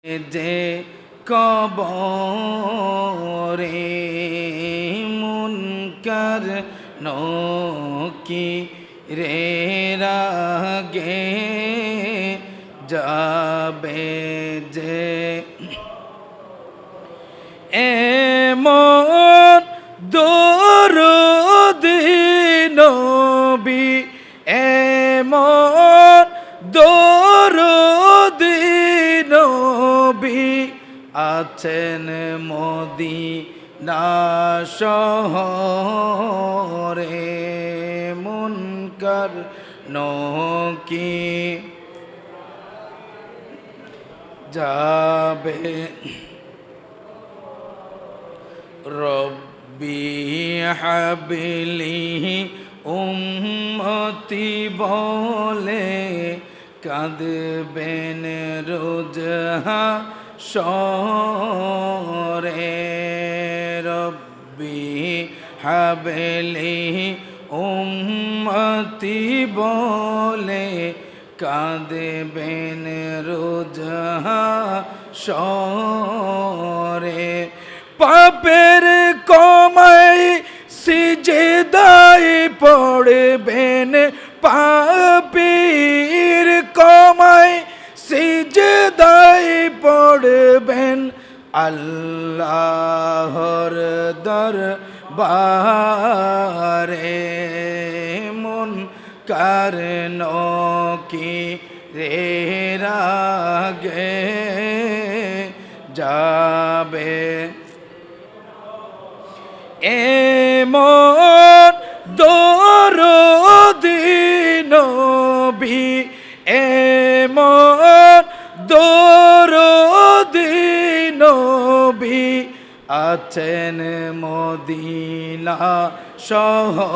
যে কবরে মুনকার নকিরে রাগে যাবে যে এমন দরুদি নবী এমন দরুদি নবী আছেন মদিনা শহরে মুনকার নকি যাবে রব্বি হাবলি উম্মতি বলে কাঁদবেন রোজ হাশরে রব্বি হাবলি উম্মতি বলে কাঁদবেন রোজ হাশরে পাপের কমাই সিজদায় পড়বেন পাপীর কমাই সিজদায় পড়বেন আল্লাহর দরবারে মুনকার নকিরে রাগে যাবে এমন দরুদি নবী এমন দরুদি নবী আছেন মদিনা শহরে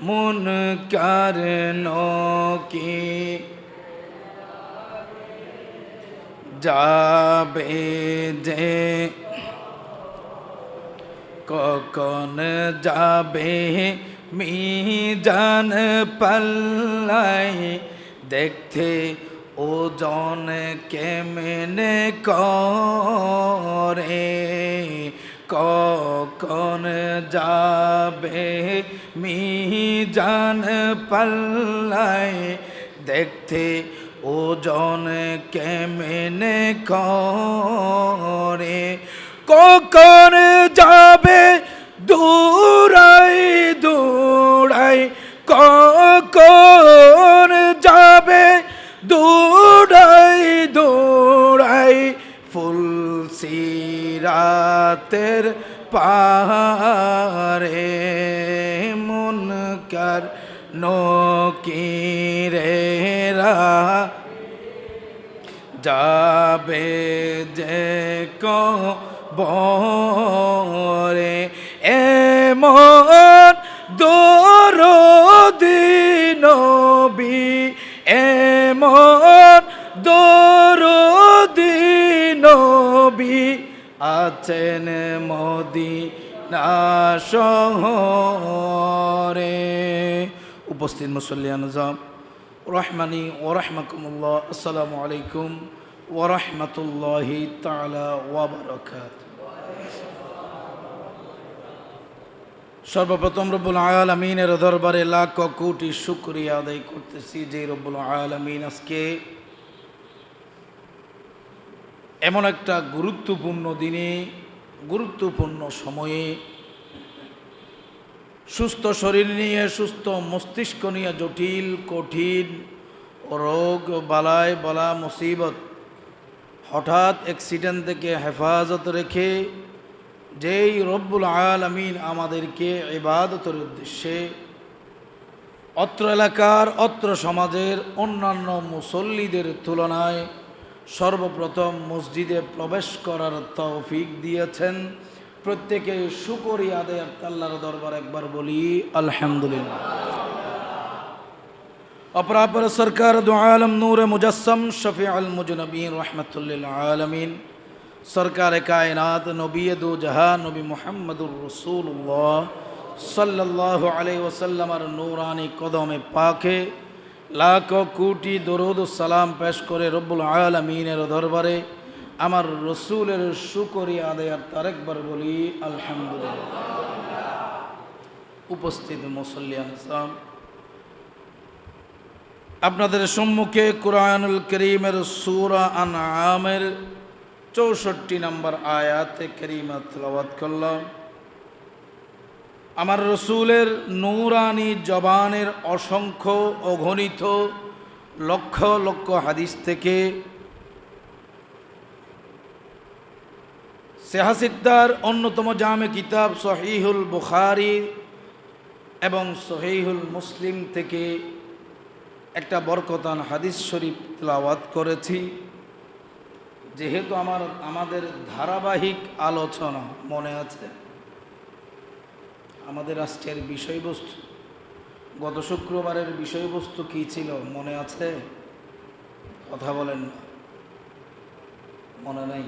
মুনকার নকি যাবে যে কখন যাবে মিজান পাল্লাই দেখতে ওজন কেমনে করে কখন যাবে মিজান পাল্লাই দেখতে ওজন কেমনে করে কখন যাবে দৌড়াই দৌড়াই কখন যাবে দৌড়াই দৌড়াই ফুল সিরাতের পাহাড়ে মুনকার নকিরে যাবে যে কবরে এমন দরুদি নবী এমন দরুদি নবী আছেন মদিনা শহরে। উপস্থিত মুসল্লিয়ান আযম রহমানি ওয়া রাহমাকুমুল্লাহ, আসসালামু আলাইকুম ওয়া রাহমাতুল্লাহি তাআলা ওয়া বারাকাতুহু। সর্বপ্রথম রব্বুল আলামিনের দরবারে লাখ কোটি শুকরিয়া আদায় করতেছি যে রব্বুল আলামিন আজকে এমন একটা গুরুত্বপূর্ণ দিনে গুরুত্বপূর্ণ সময়ে সুস্থ শরীর নিয়ে সুস্থ মস্তিষ্ক নিয়ে জটিল কঠিন রোগ বালাই বলা মুসিবত হঠাৎ অ্যাক্সিডেন্ট থেকে হেফাজত রেখে যেই রব্বুল আলামিন আমাদেরকে ইবাদতের উদ্দেশ্যে অত্র এলাকার অত্র সমাজের অন্যান্য মুসল্লিদের তুলনায় সর্বপ্রথম মসজিদে প্রবেশ করার তৌফিক দিয়েছেন, প্রত্যেকে শুকরিয়া আদায় আল্লাহর দরবার একবার বলি আলহামদুলিল্লাহ। अपरापर सरकार दो आलम नूर मुजस्सम शफी अल मुजनबीन रहमतुल्लिल आलमीन सरकार कायनात नबी दो जहां नबी मुहम्मदुर रसूलुल्लाह सल्लल्लाहु अलैहि वसल्लम नूरानी कदम पाके লাখ কোটি দরুদ ও সালাম পেশ করে রব্বুল আলামিনের দরবারে আমার রসুলের শুকরিয়া আদায়ার আরেকবার বলি আলহামদুলিল্লাহ। উপস্থিত মুসল্লিয়ান ইসলাম, আপনাদের সম্মুখে কুরআনুল কারীমের সূরা আনআমের ৬৪ নম্বর আয়াতে কারীমা তেলাওয়াত করলাম। আমার রসুলের নূরানি জবানের অসংখ্য অগণিত লক্ষ লক্ষ হাদিস থেকে সিহাহ অন্যতম জামে কিতাব সহিহুল বুখারী এবং সহিহুল মুসলিম থেকে একটা বরকতান হাদিস শরীফ তেলাওয়াত করেছি। যেহেতু আমাদের ধারাবাহিক আলোচনা মনে আছে, আমাদের আজকের বিষয়বস্তু গত শুক্রবারের বিষয়বস্তু কি ছিল মনে আছে? কথা বলেন না, মনে নাই?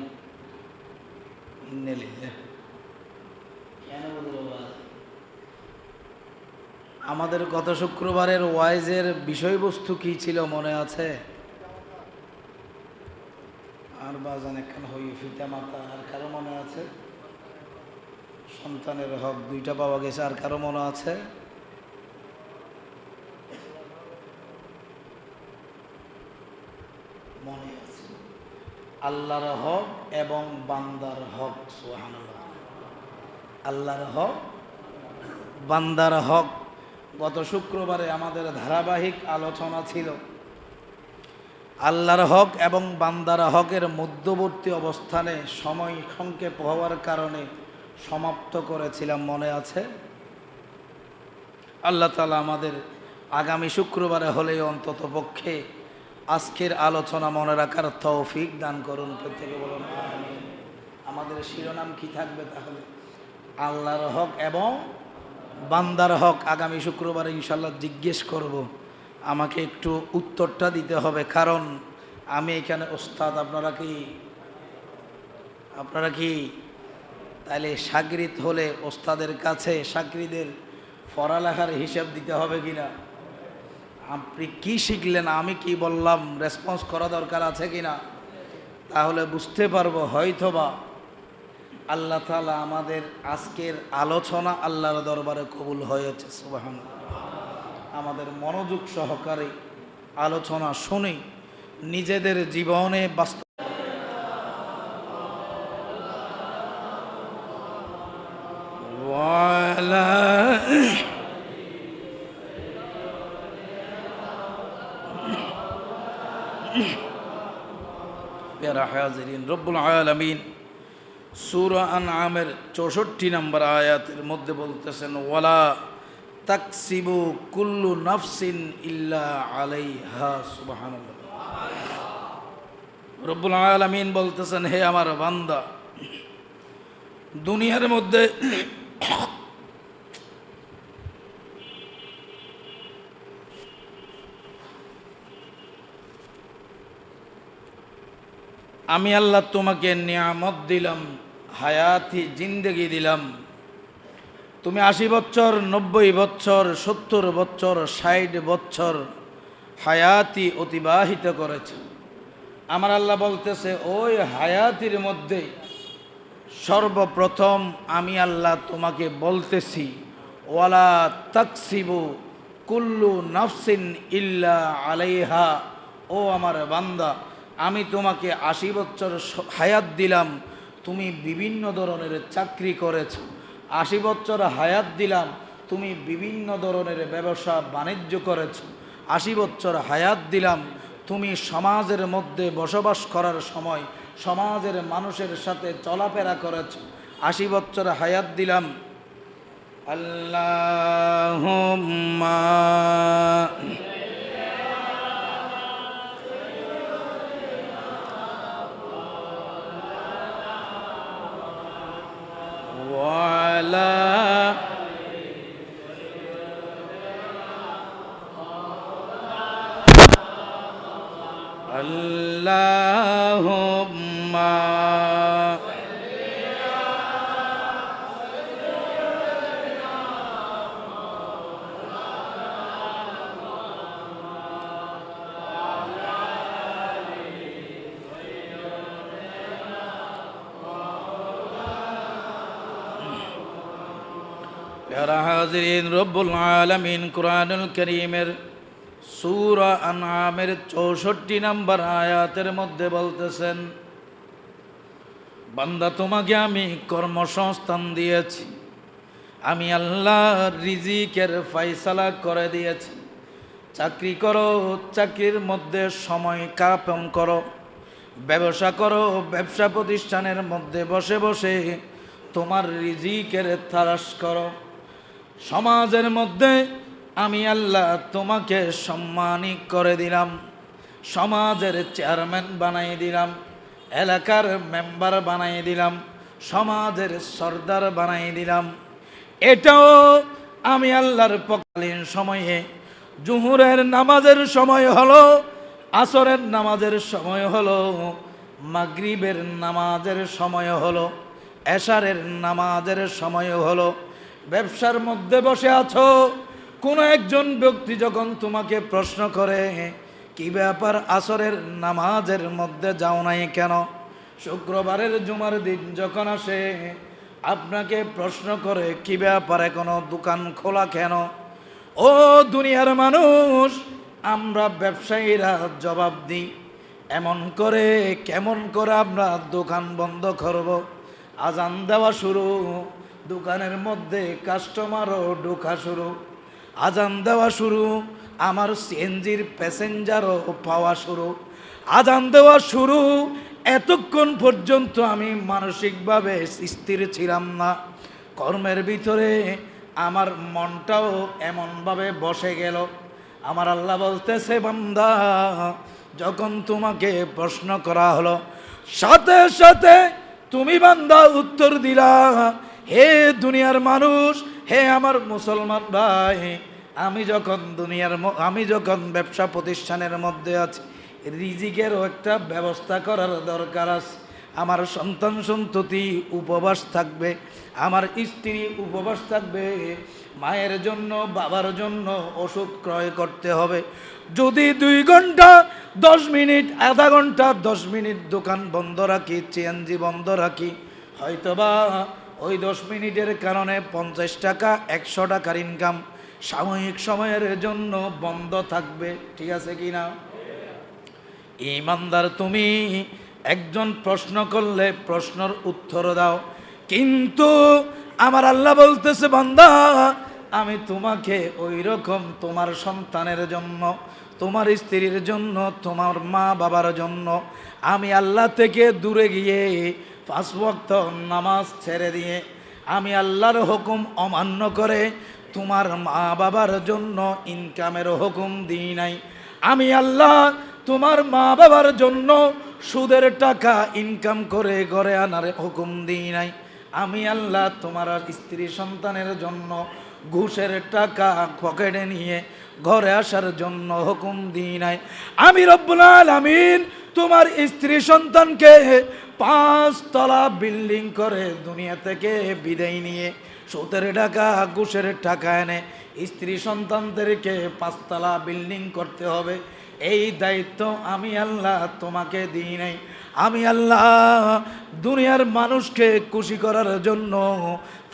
আমাদের গত শুক্রবারের ওয়াইজের বিষয়বস্তু কি ছিল মনে আছে? আর বাজান একখান হই ফিতা মাতা, আর কারো মনে আছে? সন্তানের হক দুইটা পাওয়া গেছে, আর কারো মনে আছে? মনে আছে। আল্লাহর হক এবং বান্দার হক। সুবহানাল্লাহ। আল্লাহর হক, বান্দার হক। গত শুক্রবারে আমাদের ধারাবাহিক আলোচনা ছিল আল্লাহর হক এবং বান্দার হকের মধ্যবর্তী অবস্থানে সময় সংক্ষেপ হওয়ার কারণে সমাপ্ত করেছিলাম, মনে আছে? আল্লাহ তাআলা আমাদের আগামী শুক্রবারে হলেও অন্তত পক্ষে আজকের আলোচনা মনে রাখার তৌফিক দান করুন। প্রত্যেকে বলুন আমিন। আমাদের শিরোনাম কি থাকবে তাহলে? আল্লাহর হক এবং বান্দার হক। আগামী শুক্রবারে ইনশাল্লাহ জিজ্ঞেস করব, আমাকে একটু উত্তরটা দিতে হবে, কারণ আমি এখানে ওস্তাদ। আপনারা কি তাইলে শাগরিদ হলে ওস্তাদের কাছে শাগরিদের পড়ালেখার হিসাব দিতে হবে কিনা? আপনি কি শিখলেন, আমি কি বললাম, রেসপন্স করা দরকার আছে কিনা? তাহলে বুঝতে পারবো হয়তোবা আল্লাহ তাআলা আমাদের আজকের আলোচনা আল্লাহর দরবারে কবুল হয়েছে। সুবহানাল্লাহ। আমাদের মনোযোগ সহকারে আলোচনা শুনে নিজেদের জীবনে বাস্তব প্যারা হাজিরিন, রব্বুল আলামিন সূরা আনআমের ৬৪ নম্বর আয়াতের মধ্যে বলতেছেন, ওয়ালা তাকসিবু কুল্লু নাফসিন ইল্লা আলাইহা। সুবহানাল্লাহ। রব্বুল আলামিন বলতেছেন, হে আমার বান্দা, দুনিয়ার মধ্যে আমি আল্লাহ তোমাকে নিয়ামত দিলাম, হায়াতি জিন্দেগি দিলাম। তুমি ৮০ বছর, ৯০ বছর, ৭০ বছর, ৬০ বছর হায়াতি অতিবাহিত করেছ। আমার আল্লাহ বলতেছে, ওই হায়াতির মধ্যে সর্বপ্রথম আমি আল্লাহ তোমাকে বলতেছি, ওয়ালা তাকসিবু কুল্লু নাফসিন ইল্লা আলাইহা। ও আমার বান্দা, আমি তোমাকে ৮০ বছর হায়াত দিলাম, তুমি বিভিন্ন ধরনের চাকরি করেছ। ৮০ বছর হায়াত দিলাম, তুমি বিভিন্ন ধরনের ব্যবসা বাণিজ্য করেছ। ৮০ বছর হায়াত দিলাম, তুমি সমাজের মধ্যে বসবাস করার সময় সমাজের মানুষের সাথে চলাফেরা করেছ। ৮০ বছর হায়াত দিলাম। আল্লাহুম্মা ওয়ালা আল্লাহুম্মা যারা হাজিরিন, রব্বুল আলামিন কুরআনুল কারীমের সূরা আনআমের ৬৪ নম্বর আয়াতের মধ্যে বলতেছেন, বান্দা তোমাকে আমি কর্মসংস্থান দিয়েছি, আমি আল্লাহ রিজিকের ফয়সালা করে দিয়েছি। চাকরি করো, চাকরির মধ্যে সময় কাপন করো, ব্যবসা করো, ব্যবসা প্রতিষ্ঠানের মধ্যে বসে বসে তোমার রিজিকের তালাশ করো। সমাজের মধ্যে আমি আল্লাহ তোমাকে সম্মানী করে দিলাম, সমাজের চেয়ারম্যান বানাই দিলাম, এলাকার মেম্বার বানাই দিলাম, সমাজের সর্দার বানাই দিলাম। এটাও আমি আল্লাহর পকালীন সময়ে, জুহুরের নামাজের সময় হলো, আসরের নামাজের সময় হলো, মাগরিবের নামাজের সময় হলো, এশারের নামাজের সময় হলো, ব্যবসার মধ্যে বসে আছো, কোনো একজন ব্যক্তি যখন তোমাকে প্রশ্ন করে, কি ব্যাপার আসরের নামাজের মধ্যে যাও নাই কেন? শুক্রবারের জুমার দিন যখন আসে, আপনাকে প্রশ্ন করে, কি ব্যাপার এখনো দোকান খোলা কেন? ও দুনিয়ার মানুষ, আমরা ব্যবসায়ীরা জবাব দিই, এমন করে কেমন করে আমরা দোকান বন্ধ করব? আজান দেওয়া শুরু, দোকানের মধ্যে কাস্টমারও ঢোকা শুরু, আজান দেওয়া শুরু, আমার সিএনজির প্যাসেঞ্জারও পাওয়া শুরু, আজান দেওয়া শুরু। এতক্ষণ পর্যন্ত আমি মানসিকভাবে স্থির ছিলাম না, কর্মের ভিতরে আমার মনটাও এমনভাবে বসে গেল। আমার আল্লাহ বলতেছে, বান্দা যখন তোমাকে প্রশ্ন করা হলো, সাথে সাথে তুমি বান্দা উত্তর দিলা, হে দুনিয়ার মানুষ, হে আমার মুসলমান ভাই, আমি যখন ব্যবসা প্রতিষ্ঠানের মধ্যে আছি, রিজিকেরও একটা ব্যবস্থা করার দরকার আছে। আমার সন্তান সন্ততি উপবাস থাকবে, আমার স্ত্রী উপবাস থাকবে, মায়ের জন্য বাবার জন্য ওষুধ ক্রয় করতে হবে। যদি 2 ঘন্টা 10 মিনিট, আধা ঘন্টা 10 মিনিট দোকান বন্ধ রাখি, সিএনজি বন্ধ রাখি, হয়তোবা ওই 10 মিনিটের কারণে 50 টাকা 100 টাকার ইনকাম সাময়িক সময়ের জন্য বন্ধ থাকবে। ঠিক আছে কি না? ইমানদার, তুমি একজন প্রশ্ন করলে প্রশ্নের উত্তর দাও, কিন্তু আমার আল্লাহ বলতেছে, বান্দা আমি তোমাকে ওই রকম তোমার সন্তানের জন্য, তোমার স্ত্রীর জন্য, তোমার মা বাবার জন্য আমি আল্লাহ থেকে দূরে গিয়ে 5 ওয়াক্ত নামাজ ছেড়ে দিয়ে, আমি আল্লাহর হুকুম অমান্য করে তোমার মা বাবার জন্য ইনকামের হুকুম দিই নাই। আমি আল্লাহ তোমার মা বাবার জন্য সুদের টাকা ইনকাম করে ঘরে আনার হুকুম দিই নাই। আমি আল্লাহ তোমার স্ত্রী সন্তানের জন্য ঘুষের টাকা পকেটে নিয়ে ঘরে আসার জন্য হুকুম দিই নাই। আমি রব্বুল আলামিন তোমার স্ত্রী সন্তানকে 5 তলা বিল্ডিং করে দুনিয়া থেকে বিদায় নিয়ে সুদের টাকা ঘুষের টাকা এনে স্ত্রী সন্তানদেরকে 5 তলা বিল্ডিং করতে হবে, এই দায়িত্ব আমি আল্লাহ তোমাকে দিই নাই। আমি আল্লাহ দুনিয়ার মানুষকে খুশি করার জন্য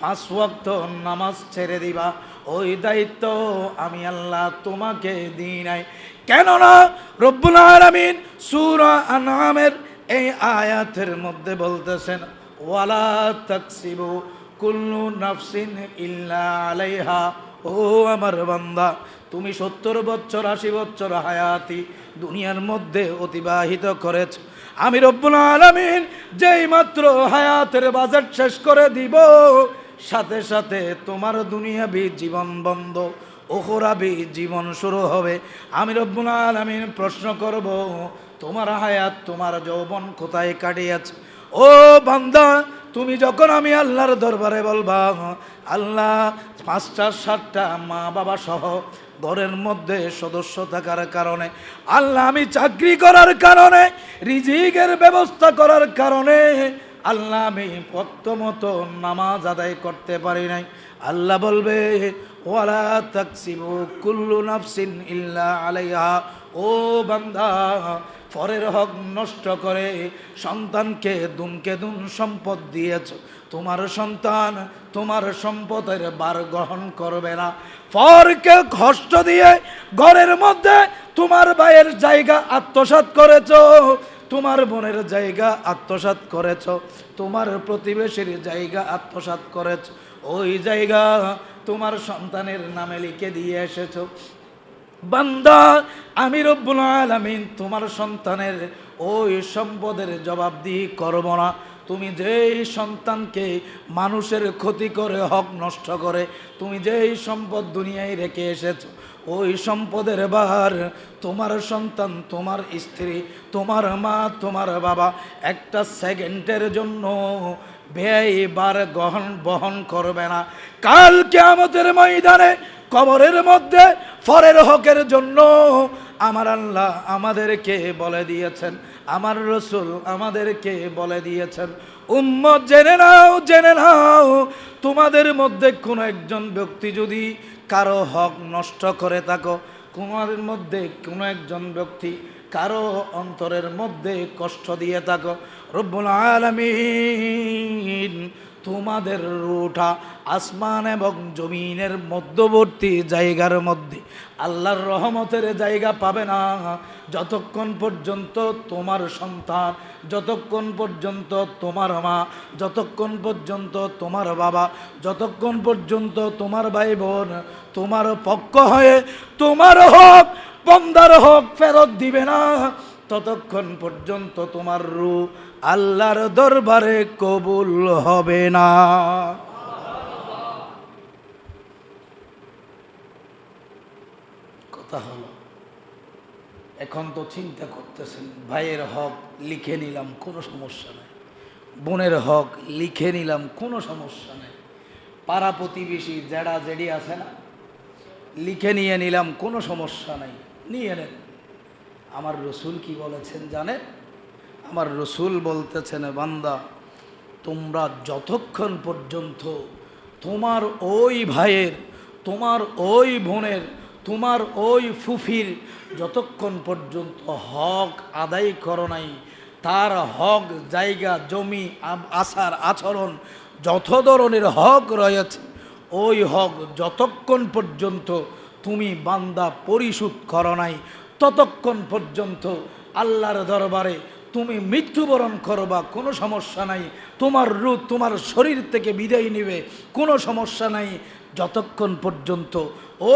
5 ওয়াক্ত নামাজ ছেড়ে দিবা, ওই দায়িত্ব আমি আল্লাহ তোমাকে দিই নাই। কেননা রব্বুল আলামিন সূরা আনআমের এই আয়াতের মধ্যে বলতেছেন, ওয়ালা তাকসিবু কুল্লু নাফসিন ইল্লা আলাইহা। ও আমার বান্দা, তুমি 70 বছর 80 বছর হায়াতি দুনিয়ার মধ্যে অতিবাহিত করেছ। আমি রব্বুল আলামিন যেই মাত্র হায়াতের বাজেট শেষ করে দিব, সাথে সাথে তোমার দুনিয়াবি জীবন বন্ধ, উখরাবি জীবন শুরু হবে। আমি রব্বুল আলামিন প্রশ্ন করব, তোমার হায়াত, তোমার যৌবন কোথায় কাটিয়েছে? ও বান্দা, তুমি যখন আমি আল্লাহর দরবারে বলবা, আল্লাহ 5টা 7টা মা বাবা সহ ঘরের মধ্যে সদস্য থাকার কারণে, আল্লাহ আমি চাকরি করার কারণে, রিজিকের ব্যবস্থা করার কারণে আল্লাহ আমি প্রথমত নামাজ আদায় করতে পারি নাই। আল্লাহ বলবে, ওয়ালা তাকসিবু কুল্লু নাফসিন ইল্লা আলাইহা। ও বান্দা, পরের হক নষ্ট করে সন্তানকে দুনকে দুন সম্পদ দিয়েছ, তোমার সন্তান তোমার সম্পদের বার গ্রহণ করবে না। পরকে কষ্ট দিয়ে ঘরের মধ্যে তোমার ভাইয়ের জায়গা আত্মসাৎ করেছ, তোমার বোনের জায়গা আত্মসাৎ করেছ, তোমার প্রতিবেশীর জায়গা আত্মসাৎ করেছ, ওই জায়গা তোমার সন্তানের নামে লিখে দিয়ে এসেছ। বান্দা, আমি রব্বুল আলামিন তোমার সন্তানের ওই সম্পদের জবাবদিহি করব না। তুমি যেই সন্তানকে মানুষের ক্ষতি করে হক নষ্ট করে তুমি যেই সম্পদ দুনিয়ায় রেখে এসেছো, ওই সম্পদের বার তোমার সন্তান, তোমার স্ত্রী, তোমার মা, তোমার বাবা একটা সেকেন্ডের জন্য ব্যয়বার বহন করবে না। কাল কিয়ামতের ময়দানে কবরের মধ্যে পরের হকের জন্য আমার আল্লাহ আমাদেরকে বলে দিয়েছেন, আমার রসুল আমাদেরকে বলে দিয়েছেন, উম্মত জেনে নাও, জেনে নাও, তোমাদের মধ্যে কোনো একজন ব্যক্তি যদি কারো হক নষ্ট করে থাকো, তোমাদের মধ্যে কোনো একজন ব্যক্তি কারো অন্তরের মধ্যে কষ্ট দিয়ে থাকো, রব্বুল আলামিন তোমাদের রুটা আসমান এবং জমিনের মধ্যবর্তী জায়গার মধ্যে আল্লাহর রহমতের জায়গা পাবে না যতক্ষণ পর্যন্ত তোমার সন্তান, যতক্ষণ পর্যন্ত তোমার মা, যতক্ষণ পর্যন্ত তোমার বাবা, যতক্ষণ পর্যন্ত তোমার ভাই বোন তোমার পক্ষ হয়ে তোমার হক, বান্দার হক ফেরত দিবে না, ততক্ষণ পর্যন্ত তোমার রূহ আল্লাহর দরবারে কবুল হবে না। কথা হলো, এখন তো চিন্তা করতেছেন ভাইয়ের হক লিখে নিলাম কোনো সমস্যা নেই, বোনের হক লিখে নিলাম কোনো সমস্যা নেই, পাড়া প্রতিবেশী জেডা জেডি আছে না লিখে নিয়ে নিলাম কোনো সমস্যা নেই, নিয়ে নেন। আমার রসুল কি বলেছেন জানেন? আমার রসুল বলতেছেন, বান্দা তোমরা যতক্ষণ পর্যন্ত তোমার ওই ভাইয়ের, তোমার ওই বোনের, তোমার ওই ফুফির যতক্ষণ পর্যন্ত হক আদায় করো নাই, তার হক, জায়গা, জমি, আচার আচরণ, যত ধরনের হক রয়েছে ওই হক যতক্ষণ পর্যন্ত তুমি বান্দা পরিশোধ করো নাই, ততক্ষণ পর্যন্ত আল্লাহর দরবারে তুমি মৃত্যুবরণ করবা, কোনো সমস্যা নাই, তোমার রূহ তোমার শরীর থেকে বিদায় নেবে, কোনো সমস্যা নাই, যতক্ষণ পর্যন্ত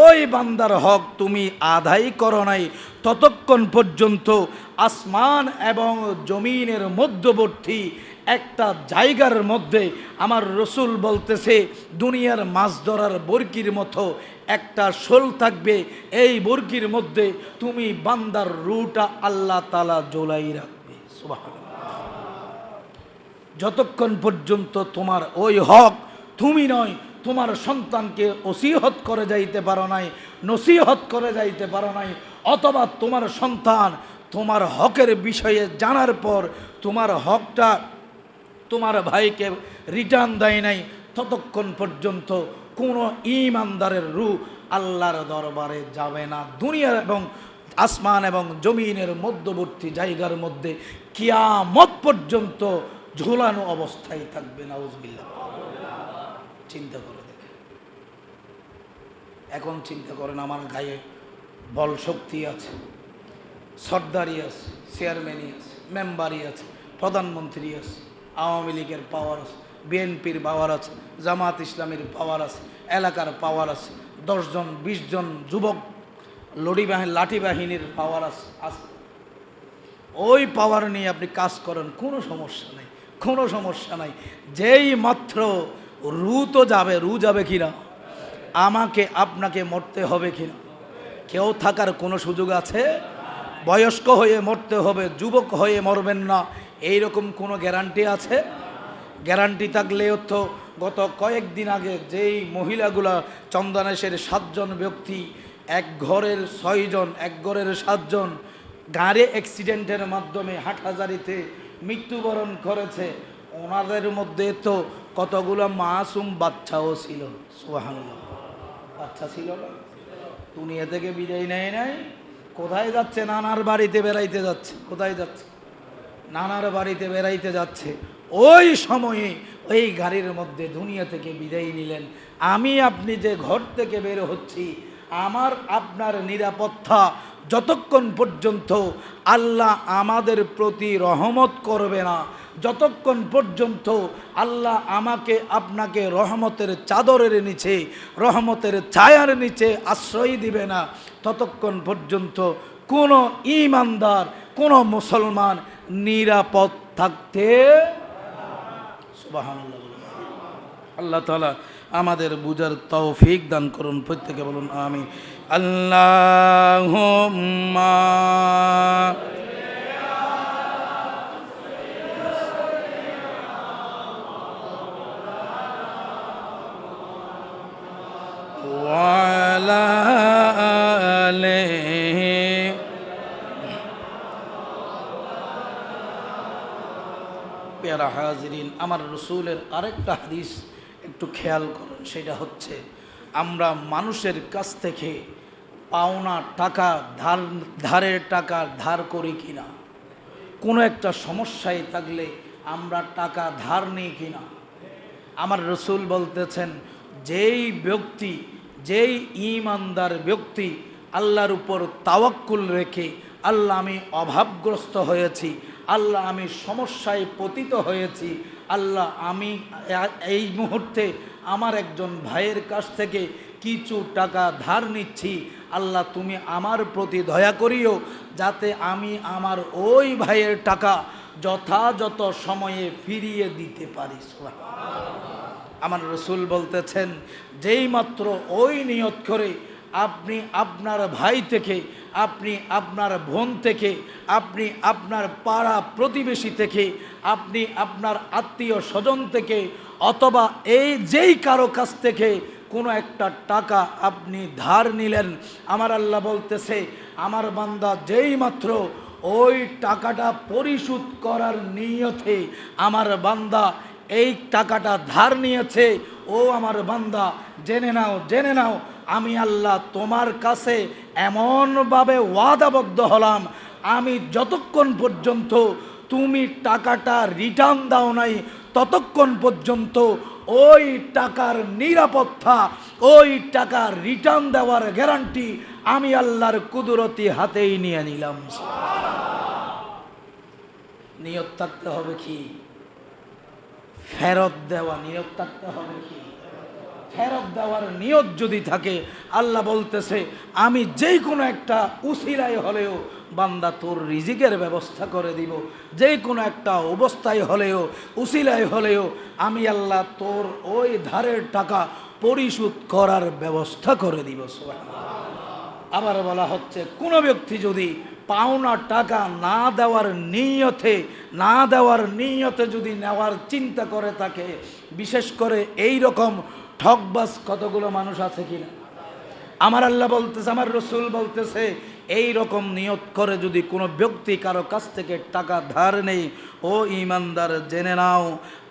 ওই বান্দার হক তুমি আদায় করো নাই, ততক্ষণ পর্যন্ত আসমান এবং জমিনের মধ্যবর্তী একটা জায়গার মধ্যে আমার রসুল বলতেছে দুনিয়ার মাছ ধরার বরকির মতো একটা শোল থাকবে, এই বরকির মধ্যে তুমি বান্দার রূহটা আল্লাহ তাআলা ঝোলাই রাখবে। সুবহানাল্লাহ। যতক্ষণ পর্যন্ত তোমার ওই হক তুমি নয়, তোমার সন্তানকে ওসিয়ত করে যাইতে পারো নাই, নসিহত করে যাইতে পারো নাই, অথবা তোমার সন্তান তোমার হকের বিষয়ে জানার পর তোমার হকটা তোমার ভাইকে রিটার্ন দেয় নাই, ততক্ষণ পর্যন্ত কোনো ঈমানদারের রূহ আল্লাহর দরবারে যাবে না। দুনিয়া এবং আসমান এবং জমিনের মধ্যবর্তী জায়গার মধ্যে কিয়ামত পর্যন্ত ঝোলানো অবস্থায় থাকবে। নাউজুবিল্লাহ। চিন্তা করে দেখেন, এখন চিন্তা করেন, আমার গায়ে বল শক্তি আছে, সর্দারি আছে, চেয়ারম্যানই আছে, মেম্বারই আছে, প্রধানমন্ত্রী আছে, আওয়ামী লীগের পাওয়ার আছে, বিএনপির পাওয়ার আছে, জামাত ইসলামের পাওয়ার আছে, এলাকার পাওয়ার আছে, 10 জন 20 জন যুবক লাঠি বাহিনীর পাওয়ার আছে। ওই পাওয়ার নিয়ে আপনি কাজ করেন, কোনো সমস্যা নেই, কোনো সমস্যা নাই। যেই মাত্র রু তো যাবে, রু যাবে কিনা, আমাকে আপনাকে মরতে হবে কিনা, কেউ থাকার কোনো সুযোগ আছে? বয়স্ক হয়ে মরতে হবে, যুবক হয়ে মরবেন না, এইরকম কোনো গ্যারান্টি আছে? গ্যারান্টি থাকলেও তো গত কয়েকদিন আগে যেই মহিলাগুলা চন্দনেশের 7 জন ব্যক্তি, এক ঘরের 6 জন, এক ঘরের 7 জন গাড়ি অ্যাক্সিডেন্টের মাধ্যমে হাটহাজারিতে মৃত্যুবরণ করেছে, ওনাদের মধ্যে তো কতগুলো মাসুম বাচ্চাও ছিল। সুবহানাল্লাহ। বাচ্চা ছিল না, দুনিয়া থেকে বিদায় নেয় নাই, কোথায় যাচ্ছে? নানার বাড়িতে বেড়াইতে যাচ্ছে। কোথায় যাচ্ছে? নানার বাড়িতে বেড়াইতে যাচ্ছে। ওই সময়ে ওই গাড়ির মধ্যে দুনিয়া থেকে বিদায় নিলেন। আমি আপনি যে ঘর থেকে বের হচ্ছি, আমার আপনার নিরাপত্তা যতক্ষণ পর্যন্ত আল্লাহ আমাদের প্রতি রহমত করবে না, যতক্ষণ পর্যন্ত আল্লাহ আমাকে আপনাকে রহমতের চাদরের নিচে, রহমতের ছায়ার নিচে আশ্রয় দিবে না, ততক্ষণ পর্যন্ত কোনো ঈমানদার, কোনো মুসলমান নিরাপদ থাকতে। সুবহানাল্লাহ। আল্লাহ তাআলা আমাদের বুঝার তৌফিক দান করুন। প্রত্যেকে বলুন আমিন। আল্লাহুম্মা ওয়া আলা আলিহি। প্যারা হাজিরিন, আমার রসুলের আরেকটা হাদিস একটু খেয়াল করুন। সেটা হচ্ছে, আমরা মানুষের কাছ থেকে পাওনা টাকা, ধারের টাকা ধার করি কিনা, কোনো একটা সমস্যায় থাকলে আমরা টাকা ধার নিই কিনা। আমার রসুল বলতেছেন, যেই ব্যক্তি, যেই ঈমানদার ব্যক্তি আল্লাহর উপর তাওয়াক্কুল রেখে, আল্লাহ আমি অভাবগ্রস্ত হয়েছি, আল্লাহ আমি সমস্যায় পতিত হয়েছি, আল্লাহ আমি এই মুহূর্তে আমার একজন ভাইয়ের কাছ থেকে কিছু টাকা ধার নিচ্ছি, আল্লাহ তুমি আমার প্রতি দয়া করিও, যাতে আমি আমার ওই ভাইয়ের টাকা যথাযথ সময়ে ফিরিয়ে দিতে পারি। আমার রসুল বলতেছেন, যেই মাত্র ওই নিয়ত করে আপনি আপনার ভাই থেকে, আপনি আপনার বোন থেকে, আপনি আপনার পাড়া প্রতিবেশী থেকে, আপনি আপনার আত্মীয় স্বজন থেকে, অথবা এই যেই কারো কাছ থেকে কোনো একটা টাকা আপনি ধার নিলেন, আমার আল্লাহ বলতেছে, আমার বান্দা যেই মাত্র ওই টাকাটা পরিশোধ করার নিয়তে আমার বান্দা এই টাকাটা ধার নিয়েছে, ও আমার বান্দা জেনে নাও, জেনে নাও, আমি আল্লাহ তোমার কাছে এমনভাবে ওয়াদাবদ্ধ হলাম, আমি যতক্ষণ পর্যন্ত তুমি টাকাটা রিটার্ন দাও নাই, ততক্ষণ পর্যন্ত ওই টাকার নিরাপত্তা, ওই টাকা রিটার্ন দেওয়ার গ্যারান্টি আমি আল্লাহর কুদরতি হাতেই নিয়ে নিলাম। নিয়ত থাকতে হবে কি? ফেরত দেওয়া। নিয়ত থাকতে হবে কি? ফেরত দেওয়ার নিয়ত যদি থাকে, আল্লাহ বলতেছে, আমি যেই কোনো একটা উসিলায় হলেও বান্দা তোর রিজিকের ব্যবস্থা করে দিব, যেই কোনো একটা অবস্থায় হলেও, উসিলায় হলেও আমি আল্লাহ তোর ওই ধারের টাকা পরিশোধ করার ব্যবস্থা করে দিব। আবার বলা হচ্ছে, কোনো ব্যক্তি যদি পাওনা টাকা না দেওয়ার নিয়তে যদি নেওয়ার চিন্তা করে থাকে, বিশেষ করে এই রকম ঠকবাজ কতগুলো মানুষ আছে কিনা। আমার আল্লাহ বলতেছে, আমার রসুল বলতেছে, এই রকম নিয়ত করে যদি কোনো ব্যক্তি কারো কাছ থেকে টাকা ধার নেই, ও ঈমানদার জেনে নাও,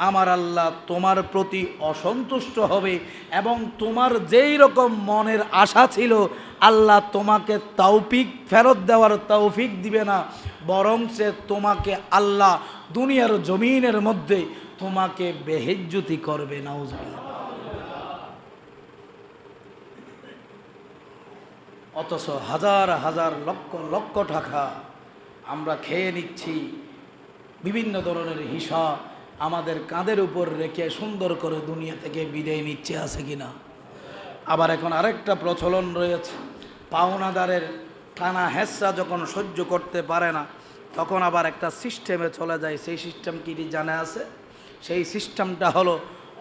আমার আল্লাহ তোমার প্রতি অসন্তুষ্ট হবে, এবং তোমার যেই রকম মনের আশা ছিল আল্লাহ তোমাকে তৌফিক ফেরত দেওয়ার তৌফিক দিবে না, বরং সে তোমাকে আল্লাহ দুনিয়ার জমিনের মধ্যে তোমাকে বেহেজ্জতি করবে। নাউজুবিল্লাহ। অথচ হাজার হাজার লক্ষ লক্ষ টাকা আমরা খেয়ে নিচ্ছি, বিভিন্ন ধরনের হিসাব আমাদের কাঁধের উপর রেখে সুন্দর করে দুনিয়া থেকে বিদায় নিচ্ছে, আছে কিনা। আবার এখন আরেকটা প্রচলন রয়েছে, পাওনাদারের টানা হেঁচড়া যখন সহ্য করতে পারে না, তখন আবার একটা সিস্টেমে চলে যায়। সেই সিস্টেম কি জানা আছে? সেই সিস্টেমটা হলো,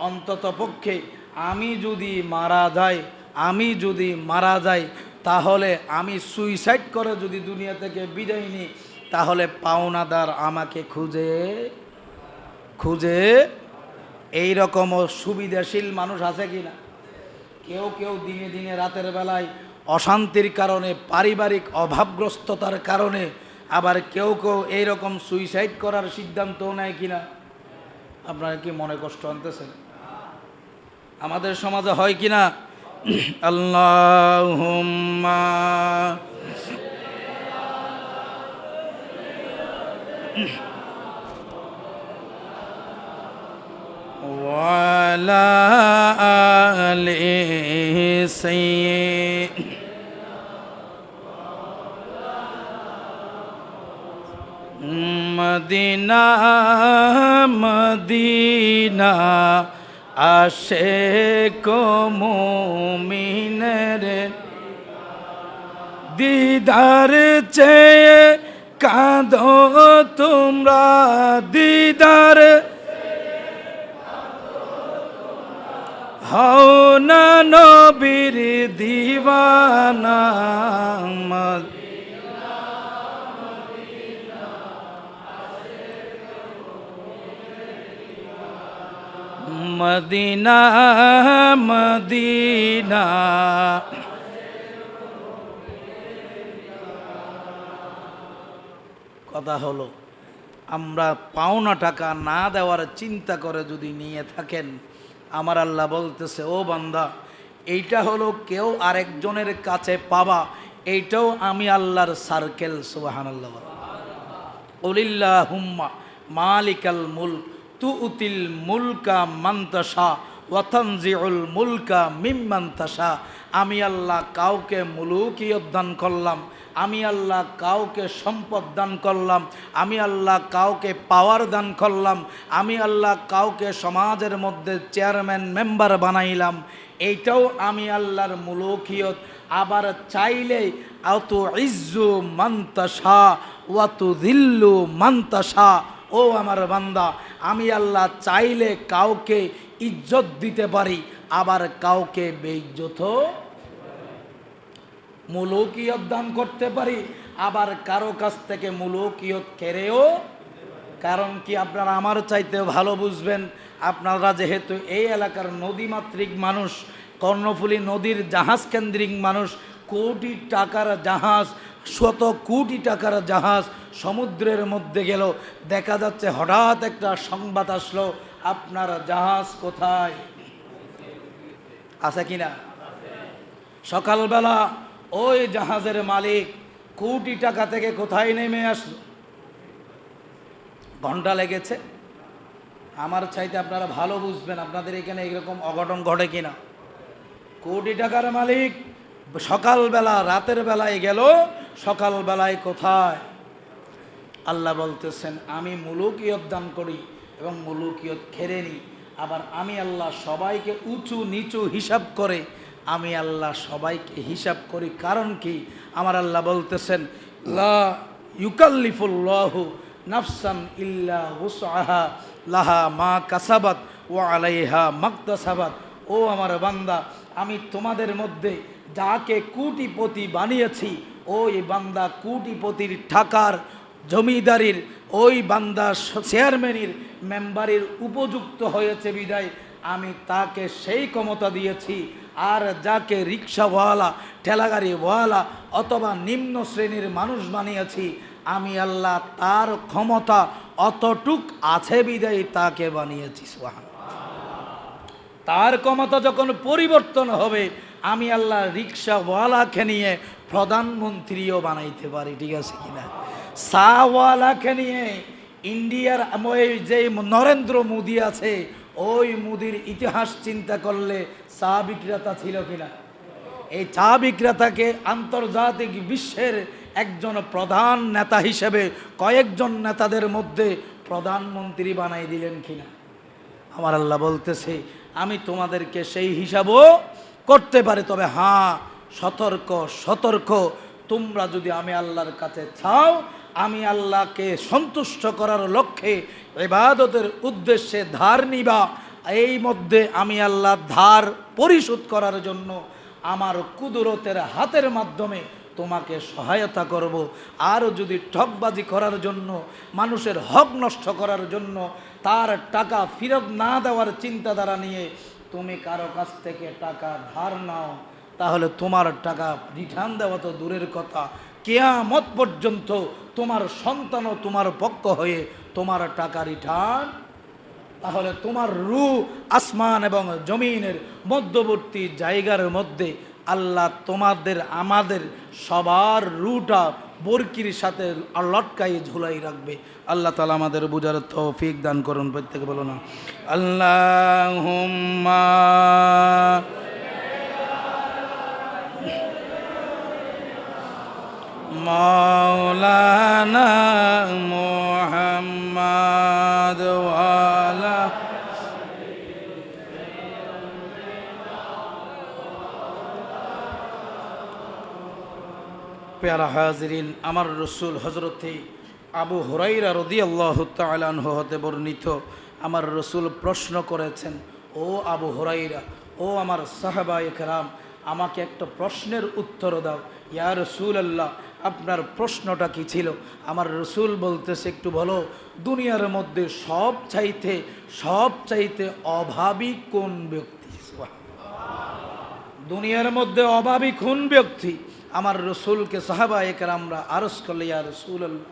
অন্তত পক্ষে আমি যদি মারা যাই তাহলে আমি সুইসাইড করে যদি দুনিয়া থেকে বিদায় নিই, তাহলে পাওনাদার আমাকে খুঁজে এই রকমও সুবিধাশীল মানুষ আছে কিনা। কেউ কেউ দিনে দিনে রাতের বেলায় অশান্তির কারণে, পারিবারিক অভাবগ্রস্ততার কারণে, আবার কেউ কেউ এইরকম সুইসাইড করার সিদ্ধান্তও নেয় কিনা। আপনারা কি মনে কষ্ট আনতেছেন? আমাদের সমাজে হয় কিনা? আল্লাহুম্মা ওয়ালা আলি সাইয়্যিদ মদিনা মদিনা আশিক মুমিনের দিদার চেয়ে কাঁদো তোমরা, দিদার হও না নবীর দিওয়ানা। মদিনা মদিনা কথা হলো, আমরা পাওনা টাকা না দেওয়ার চিন্তা করে যদি নিয়ে থাকেন, আমার আল্লাহ বলতেছে ও বান্দা, এইটা হলো কেউ আরেকজনের কাছে পাবা, এইটাও আমি আল্লাহর সার্কেল। সুবহানাল্লাহ। কুলিল্লাহুম্মা মালিকাল মুলক তুউতিল মুলকা মান তাশা ওয়া তানজিউল মুলকা মিম্মান তাশা। আমি আল্লাহ কাউকে মুলুকিয়ত দান করলাম, আমি আল্লাহ কাউকে সম্পদ দান করলাম, আমি আল্লাহ কাউকে পাওয়ার দান করলাম, আমি আল্লাহ কাউকে সমাজের মধ্যে চেয়ারম্যান মেম্বার বানাইলাম, এইটাও আমি আল্লাহর মুলুকিয়ত। আবার চাইলে আতু ইজ্জু মান তাশা ওয়া তুযিল্লু মান তাশা। ও আমার বান্দা, আমি আল্লাহ চাইলে কাউকে ইজ্জত দিতে পারি, আবার কাউকে বেইজ্জত মুলুকিয়ত দান করতে পারি, আবার কারো কাছ থেকে মুলুকিয়ত কেড়েও। কারণ কি, আপনারা আমার চাইতে ভালো বুঝবেন, আপনারা যেহেতু এই এলাকার নদীমাতৃক মানুষ, কর্ণফুলী নদীর জাহাজ কেন্দ্রিক মানুষ, কোটি টাকার জাহাজ, শত কোটি টাকার জাহাজ সমুদ্রের মধ্যে গেল, দেখা যাচ্ছে হঠাৎ একটা সংবাদ আসলো, আপনার জাহাজ কোথায় আছে কিনা। সকালবেলা ওই জাহাজের মালিক কোটি টাকা থেকে কোথায় নেমে আসলো, ঘন্টা লেগেছে। আমার চাইতে আপনারা ভালো বুঝবেন, আপনাদের এখানে এরকম অঘটন ঘটে কিনা। কোটি টাকার মালিক সকালবেলা, রাতের বেলায় গেল, সকালবেলায় কোথায়। আল্লাহ বলতেছেন আমি মুলুকিয়ত দান করি এবং মুলুকিয়ত খেড়ে নিই। আবার আমি আল্লাহ সবাইকে উঁচু নিচু হিসাব করে, আমি আল্লাহ সবাইকে হিসাব করি। কারণ কি, আমার আল্লাহ বলতেছেন লা ইউকাল্লিফুল্লাহু নাফসান ইল্লা উসআহা লাহা মা কাসাবাত ওয়া আলাইহা মাকতাসাবাত। ও আমার বান্দা, আমি তোমাদের মধ্যে যাকে কোটিপতি বানিয়েছি, ওই বান্দা কোটিপতির টাকার জমিদারির, ওই বান্দা চেয়ারম্যানের মেম্বারের উপযুক্ত হয়েছে বিদায় আমি তাকে সেই ক্ষমতা দিয়েছি। আর যাকে রিক্সাওয়ালা, ঠেলাগাড়িওয়ালা অথবা নিম্ন শ্রেণীর মানুষ বানিয়েছি, আমি আল্লাহ তার ক্ষমতা অতটুক আছে বিদায় তাকে বানিয়েছি। সুবহানাল্লাহ। তার ক্ষমতা যখন পরিবর্তন হবে, আমি আল্লাহ রিক্সাওয়ালাকে নিয়ে প্রধানমন্ত্রীও বানাইতে পারি, ঠিক আছে কিনা। চাওয়ালাকে নিয়ে ইন্ডিয়ার যে নরেন্দ্র মোদী আছে, ওই মোদীর ইতিহাস চিন্তা করলে চা বিক্রেতা ছিল কিনা। এই চা বিক্রেতাকে আন্তর্জাতিক বিশ্বের একজন প্রধান নেতা হিসেবে কয়েকজন নেতাদের মধ্যে প্রধানমন্ত্রী বানাই দিলেন কিনা। আমার আল্লাহ বলতেছে আমি তোমাদেরকে সেই হিসাবও করতে পারি, তবে হ্যাঁ সতর্ক সতর্ক, তোমরা যদি আমি আল্লাহর কাছে চাও, আমি আল্লাহকে সন্তুষ্ট করার লক্ষ্যে ইবাদতের উদ্দেশ্যে ধার নিবা, এই মধ্যে আমি আল্লাহ ধার পরিশোধ করার জন্য আমার কুদরতের হাতের মাধ্যমে তোমাকে সহায়তা করব। আর যদি ঠকবাজি করার জন্য, মানুষের হক নষ্ট করার জন্য, তার টাকা ফেরত না দেওয়ার চিন্তাধারা নিয়ে তুমি কারো কাছ থেকে টাকা ধার নাও, তাহলে তোমার টাকা রিটার্ন দেওয়া তো দূরের কথা, কিয়ামত পর্যন্ত তোমার সন্তানও তোমার পক্ষ হয়ে তোমার টাকা রিটার্ন। তাহলে তোমার রূহ আসমান এবং জমিনের মধ্যবর্তী জায়গার মধ্যে আল্লাহ তোমাদের আমাদের সবার রূহটা বরকির সাথে লটকাই ঝুলাই রাখবে। আল্লাহ তাআলা আমাদের বুঝার তৌফিক দান করুন। প্রত্যেকে বলো না আল্লাহুম্মা মাওলানা মুহাম্মদ ওয়া আলা প্যারা হাজরিন, আমার রসুল হজরতে আবু হুরাইরা রাদিয়াল্লাহু তাআলা আনহু হতে বর্ণিত, আমার রসুল প্রশ্ন করেছেন, ও আবু হুরাইরা, ও আমার সাহাবায়ে কেরাম, আমাকে একটা প্রশ্নের উত্তর দাও। ইয়া রাসূলুল্লাহ, আপনার প্রশ্নটা কি ছিল? আমার রসুল বলতেছে, একটু বলো, দুনিয়ার মধ্যে সবচাইতে অভাবী কোন ব্যক্তি? দুনিয়ার মধ্যে অভাবী কোন ব্যক্তি? আমার রসুলকে সাহাবায়ে কেরামরা আরজ করলে, ইয়া রাসূলুল্লাহ,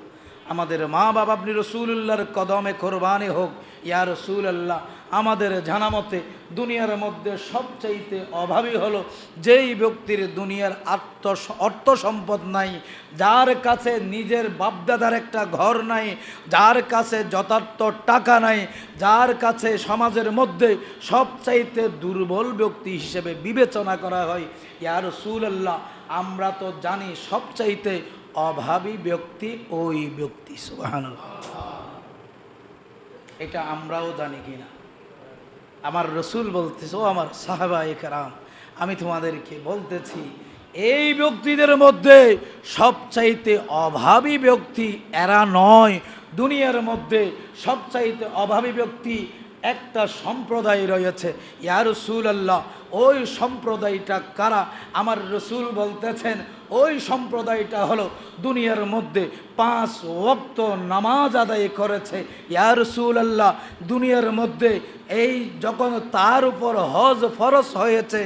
আমাদের মা বাবা আপনি রসুলুল্লাহর কদমে কোরবানি হোক। ইয়া রাসূলুল্লাহ, আমাদের জানা মতে দুনিয়ার মধ্যে সবচাইতে অভাবী হলো যেই ব্যক্তির দুনিয়ার অর্থ সম্পদ নাই, যার কাছে নিজের বাপদাদার একটা ঘর নাই, যার কাছে যথার্থ টাকা নাই, যার কাছে সমাজের মধ্যে সবচাইতে দুর্বল ব্যক্তি হিসেবে বিবেচনা করা হয়। ইয়া রাসূলুল্লাহ, আমরা তো জানি সবচাইতে অভাবী ব্যক্তি ওই ব্যক্তি। সুবহানাল্লাহ, এটা আমরাও জানি কিনা? আমার রসুল বলতেছে, ও আমার সাহাবায়ে কেরাম, আমি তোমাদেরকে বলতেছি, এই ব্যক্তিদের মধ্যে সবচাইতে অভাবী ব্যক্তি এরা নয়। দুনিয়ার মধ্যে সবচাইতে অভাবী ব্যক্তি একটা সম্প্রদায় রয়েছে। ইয়া রাসূলুল্লাহ, ওই সম্প্রদায়টা কারা? আমার রসুল বলতেছেন, ওই সম্প্রদায়টা হলো দুনিয়ার মধ্যে 5 ওয়াক্ত নামাজ আদায় করেছে। ইয়া রাসূলুল্লাহ, দুনিয়ার মধ্যে এই যখন তার উপর হজ ফরজ হয়েছে,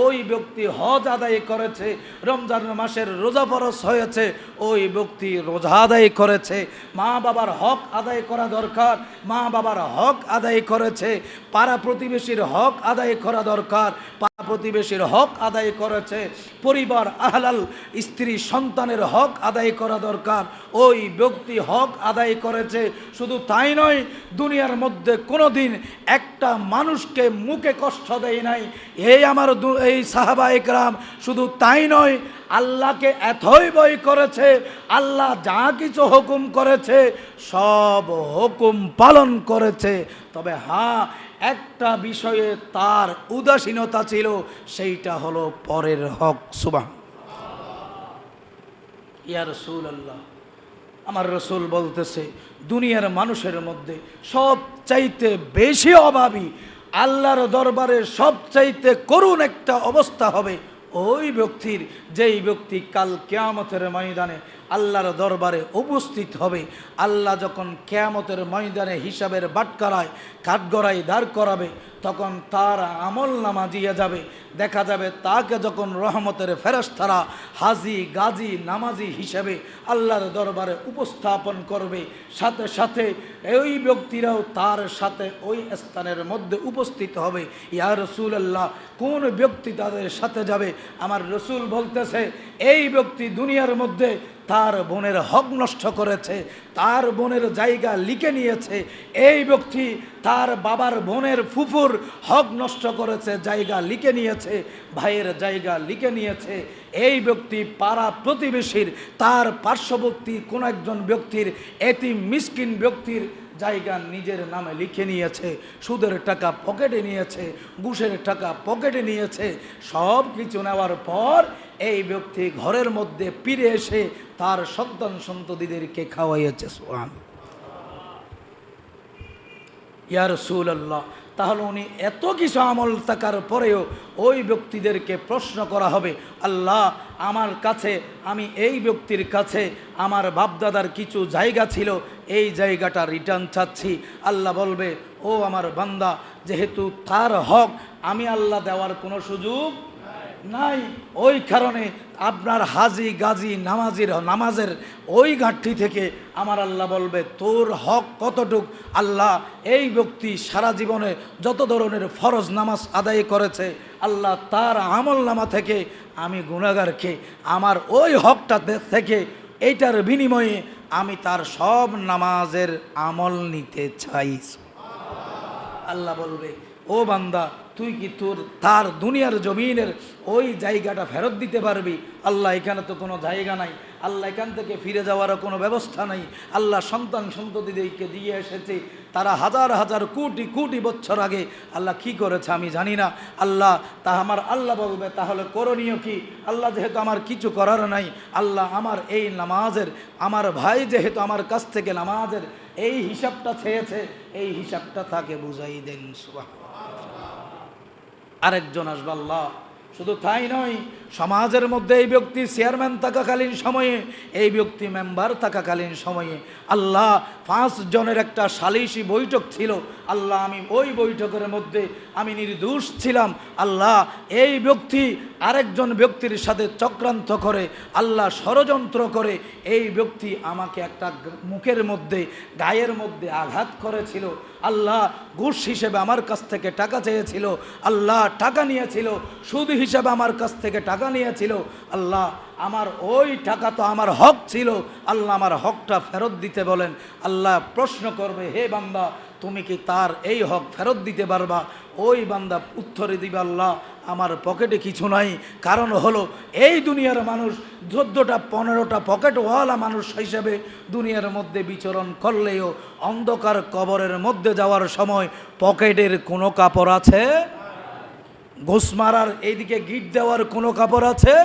ওই ব্যক্তি হজ আদায় করেছে। রমজান মাসের রোজা ফরজ হয়েছে, ওই ব্যক্তি রোজা আদায় করেছে। মা বাবার হক আদায় করা দরকার, মা বাবার হক আদায় করেছে। পাড়া প্রতিবেশীর হক আদায় করা দরকার, পাড়া প্রতিবেশীর হক আদায় করেছে। পরিবার আহলাল স্ত্রী সন্তানের হক আদায় করা দরকার, ওই ব্যক্তি হক আদায় করেছে। শুধু তাই নয়, দুনিয়ার মধ্যে কোনো দিন একটা মানুষকে মুখে কষ্ট দেয় নাই। এই সাহাবায়ে কেরাম শুধু তাই নয়, আল্লাহকে এতই ভয় করেছে, আল্লাহ যা কিছু হুকুম করেছে সব হুকুম পালন করেছে। তবে হ্যাঁ, একটা বিষয়ে তার উদাসীনতা ছিল, সেইটা হলো পরের হক। সুবহান। ইয়া রাসূলুল্লাহ, আমার রসুল বলতেছে, দুনিয়ার মানুষের মধ্যে সবচাইতে বেশি অভাবী, আল্লাহর দরবারে সবচাইতে করুণ একটা অবস্থা হবে ওই ব্যক্তির, যেই ব্যক্তি কাল কিয়ামতের ময়দানে আল্লাহর দরবারে উপস্থিত হবে। আল্লাহ যখন কিয়ামতের ময়দানে হিসাবের বাটখারায় কাঠগড়ায় দাঁড় করাবে, তখন তার আমল নামা দিয়ে যাবে। দেখা যাবে তাকে যখন রহমতের ফেরেশতারা হাজি গাজী নামাজি হিসেবে আল্লাহর দরবারে উপস্থাপন করবে, সাথে সাথে ওই ব্যক্তিরাও তার সাথে ওই স্থানের মধ্যে উপস্থিত হবে। ইয়া রাসূলুল্লাহ, কোন ব্যক্তি তাদের সাথে যাবে? আমার রসুল বলতেছে, এই ব্যক্তি দুনিয়ার মধ্যে তার বোনের হক নষ্ট করেছে, তার বোনের জায়গা লিখে নিয়েছে। এই ব্যক্তি তার বাবার বোনের ফুফুর হক নষ্ট করেছে, জায়গা লিখে নিয়েছে, ভাইয়ের জায়গা লিখে নিয়েছে। এই ব্যক্তি পাড়া প্রতিবেশীর, তার পার্শ্ববর্তী কোন একজন ব্যক্তির, এতিম মিসকিন ব্যক্তির জায়গা নিজের নামে লিখে নিয়েছে, সুদের টাকা পকেটে নিয়েছে, ঘুষের টাকা পকেটে নিয়েছে। সব কিছু নেওয়ার পর এই ব্যক্তি ঘরের মধ্যে ফিরে এসে তার সন্তান সন্ততিদেরকে খাওয়াইয়েছে। সুবহান। ইয়া রাসূলুল্লাহ, তাহলে উনি এত কিছু আমল থাকার পরেও ওই ব্যক্তিদেরকে প্রশ্ন করা হবে, আল্লাহ আমার কাছে, আমি এই ব্যক্তির কাছে আমার বাপদাদার কিছু জায়গা ছিল, এই জায়গাটা রিটার্ন চাচ্ছি। আল্লাহ বলবে, ও আমার বান্দা, যেহেতু তার হক আমি আল্লাহ দেওয়ার কোনো সুযোগ নাই, ওই কারণে আপনার হাজি গাজী নামাজের ওই ঘাটতি থেকে আমার আল্লাহ বলবে, তোর হক কতটুক? আল্লাহ, এই ব্যক্তি সারা জীবনে যত ধরনের ফরজ নামাজ আদায় করেছে, আল্লাহ তার আমল নামা থেকে আমি গুনাহগারকে আমার ওই হকটা থেকে এইটার বিনিময়ে আমি তার সব নামাজের আমল নিতে চাই। আল্লাহ বলবে, ও বান্দা, তুই কি তার দুনিয়ার জমিনের ওই জায়গাটা ফেরত দিতে পারবি? আল্লাহ, এখানে তো কোনো জায়গা নাই। আল্লাহ, এখান থেকে ফিরে যাওয়ারও কোনো ব্যবস্থা নাই। আল্লাহ সন্তান সন্ততিদেরকে দিয়ে এসেছে, তারা হাজার হাজার কোটি কোটি বছর আগে আল্লাহ কি করেছে আমি জানি না। আল্লাহ, তা আমার আল্লাহ বলবে, তাহলে করণীয় কি? আল্লাহ, যেহেতু আমার কিছু করার নাই, আল্লাহ আমার এই নামাজের, আমার ভাই যেহেতু আমার কাছ থেকে নামাজের এই হিসাবটা চেয়েছে, এই হিসাবটা তাকে বুঝাই দেন। সুবহানাল্লাহ। আরেকজন আসবে, আল্লাহ শুধু তাই নয়, সমাজের মধ্যে এই ব্যক্তি চেয়ারম্যান থাকাকালীন সময়ে, এই ব্যক্তি মেম্বার থাকাকালীন সময়ে আল্লাহ 5 জনের একটা সালিশি বৈঠক ছিল। আল্লাহ, আমি ওই বৈঠকের মধ্যে আমি নির্দোষ ছিলাম। আল্লাহ, এই ব্যক্তি আরেকজন ব্যক্তির সাথে চক্রান্ত করে, আল্লাহ ষড়যন্ত্র করে এই ব্যক্তি আমাকে একটা মুখের মধ্যে, গায়ের মধ্যে আঘাত করেছিল। আল্লাহ, ঘুষ হিসেবে আমার কাছ থেকে টাকা চেয়েছিল। আল্লাহ, টাকা নিয়েছিল, সুদ হিসেবে আমার কাছ থেকে টাকা নিয়েছিল। আল্লাহ, আমার ওই টাকা তো আমার হক ছিল। আল্লাহ, আমার হকটা ফেরত দিতে বলেন। আল্লাহ প্রশ্ন করবে, হে বান্দা, তুমি কি তার এই হক ফেরত দিতে পারবা? ওই বান্দা উত্তরে দিবে, আল্লাহ আমার পকেটে কিছু নাই। কারণ হলো, এই দুনিয়ার মানুষ 14টা 15টা পকেটওয়ালা মানুষ হিসেবে দুনিয়ার মধ্যে বিচরণ করলেও অন্ধকার কবরের মধ্যে যাওয়ার সময় পকেটের কোনো কাপড় আছে? ঘুষ মারার এইদিকে গিট দেওয়ার কোনো কাপড় আছে?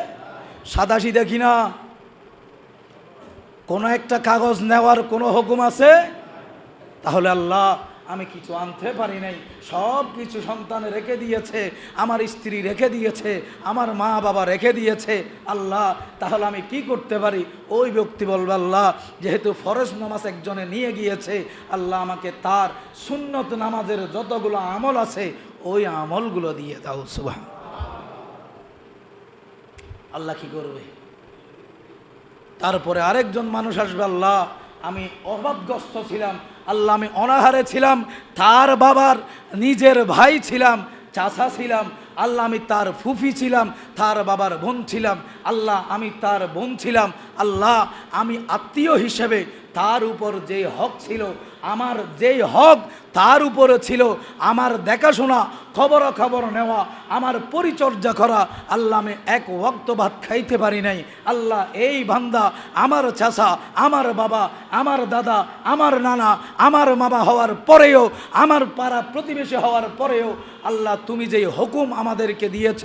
সাদাসি দেখি না। কোনো একটা কাগজ নেওয়ার কোনো হুকুম আছে? তাহলে আল্লাহ, আমি কিছু আনতে পারি নাই, সব কিছু সন্তান রেখে দিয়েছে, আমার স্ত্রী রেখে দিয়েছে, আমার মা বাবা রেখে দিয়েছে। আল্লাহ, তাহলে আমি কি করতে পারি? ওই ব্যক্তি বলবে, আল্লাহ যেহেতু ফরজ নামাজ একজনে নিয়ে গিয়েছে, আল্লাহ আমাকে তার সুন্নত নামাজের যতগুলো আমল আছে ওই আমলগুলো দিয়ে দাও। সুবহান। আল্লাহ কি করবে? তারপরে আরেকজন মানুষ আসবে, আল্লাহ আমি অভাবগ্রস্ত ছিলাম, আল্লাহ আমি অনাহারে ছিলাম, তার বাবার নিজের ভাই ছিলাম, চাচা ছিলাম, আল্লাহ আমি তার ফুফি ছিলাম, তার বাবার বোন ছিলাম, আল্লাহ আমি তার বোন ছিলাম। আল্লাহ, আমি আত্মীয় হিসেবে তার উপর যে হক ছিল, আমার যেই হক তার উপরে ছিল, আমার দেখাশোনা, খবর নেওয়া, আমার পরিচর্যা করা, আল্লাহ আমি এক ওয়াক্ত ভাত খাইতে পারি নাই। আল্লাহ, এই বান্দা আমার চাচা, আমার বাবা, আমার দাদা, আমার নানা, আমার মামা হওয়ার পরেও, আমার পাড়া প্রতিবেশী হওয়ার পরেও আল্লাহ তুমি যেই হুকুম আমাদেরকে দিয়েছ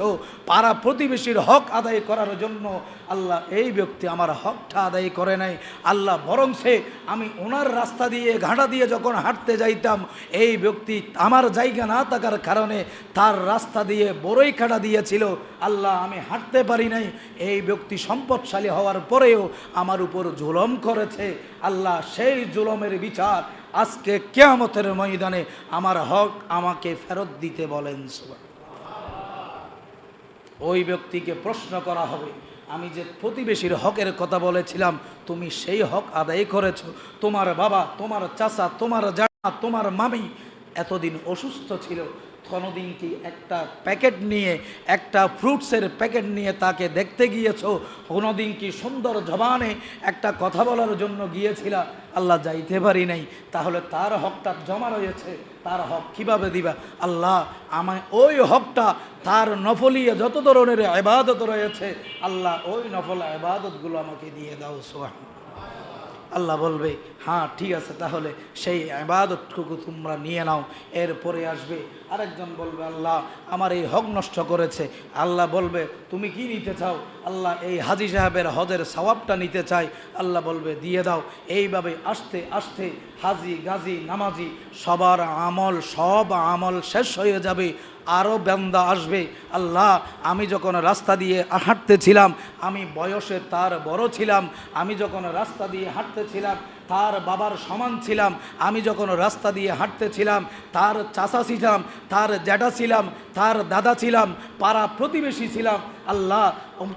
পাড়া প্রতিবেশীর হক আদায় করার জন্য, আল্লাহ এই ব্যক্তি আমার হকটা আদায় করে নাই। আল্লাহ বরং সে আমি ওনার রাস্তা দিয়ে, ঘাটা দিয়ে যখন হাঁটতে যাইতাম, এই ব্যক্তি আমার জায়গা না থাকার কারণে তার রাস্তা দিয়ে বড়ই কাটা দিয়েছিল। আল্লাহ আমি হাঁটতে পারি নাই, এই ব্যক্তি সম্পদশালী হওয়ার পরেও আমার উপর জুলম করেছে। আল্লাহ সেই জুলমের বিচার আজকে কিয়ামতের ময়দানে আমার হক আমাকে ফেরত দিতে বলেন। ওই ব্যক্তিকে প্রশ্ন করা হবে, আমি যে প্রতিবেশীর হকের কথা বলেছিলাম তুমি সেই হক আদায় করেছো? তোমার বাবা, তোমার চাচা, তোমার জানা, তোমার মামি এতদিন অসুস্থ ছিল, কোনোদিন কি একটা প্যাকেট নিয়ে, একটা ফ্রুটসের প্যাকেট নিয়ে তাকে দেখতে গিয়েছো? কোনোদিন কি সুন্দর জবানে একটা কথা বলার জন্য গিয়েছিলা? আল্লাহ যাইতে পারি নাই। তাহলে তার হকটা জমা রয়েছে, তার হক কিভাবে দিবা? আল্লাহ আমায় ওই হকটা, তার নফলিয়া যত ধরনের ইবাদত রয়েছে, আল্লাহ ওই নফল ইবাদতগুলো আমাকে দিয়ে দাও। সুবহান। আল্লাহ বলবে, হ্যাঁ ঠিক আছে, তাহলে সেই ইবাদতটুকু তোমরা নিয়ে নাও। এরপরে আসবে আরেকজন বলবে, আল্লাহ আমার এই হক নষ্ট করেছে। আল্লাহ বলবে, তুমি কি নিতে চাও? আল্লাহ এই হাজী সাহেবের হজের সওয়াবটা নিতে চাই। আল্লাহ বলবে, দিয়ে দাও। এইভাবে আস্তে আস্তে হাজি, গাজী, নামাজি সবার আমল, সব আমল শেষ হয়ে যাবে। আরও বান্দা আসবে, আল্লাহ আমি যখন রাস্তা দিয়ে হাঁটতেছিলাম, আমি বয়সে তার বড় ছিলাম, আমি যখন রাস্তা দিয়ে হাঁটতেছিলাম তার বাবার সমান ছিলাম, আমি যখন রাস্তা দিয়ে হাঁটতেছিলাম তার চাচা ছিলাম, তার জ্যাঠা ছিলাম, তার দাদা ছিলাম, পাড়া প্রতিবেশী ছিলাম। আল্লাহ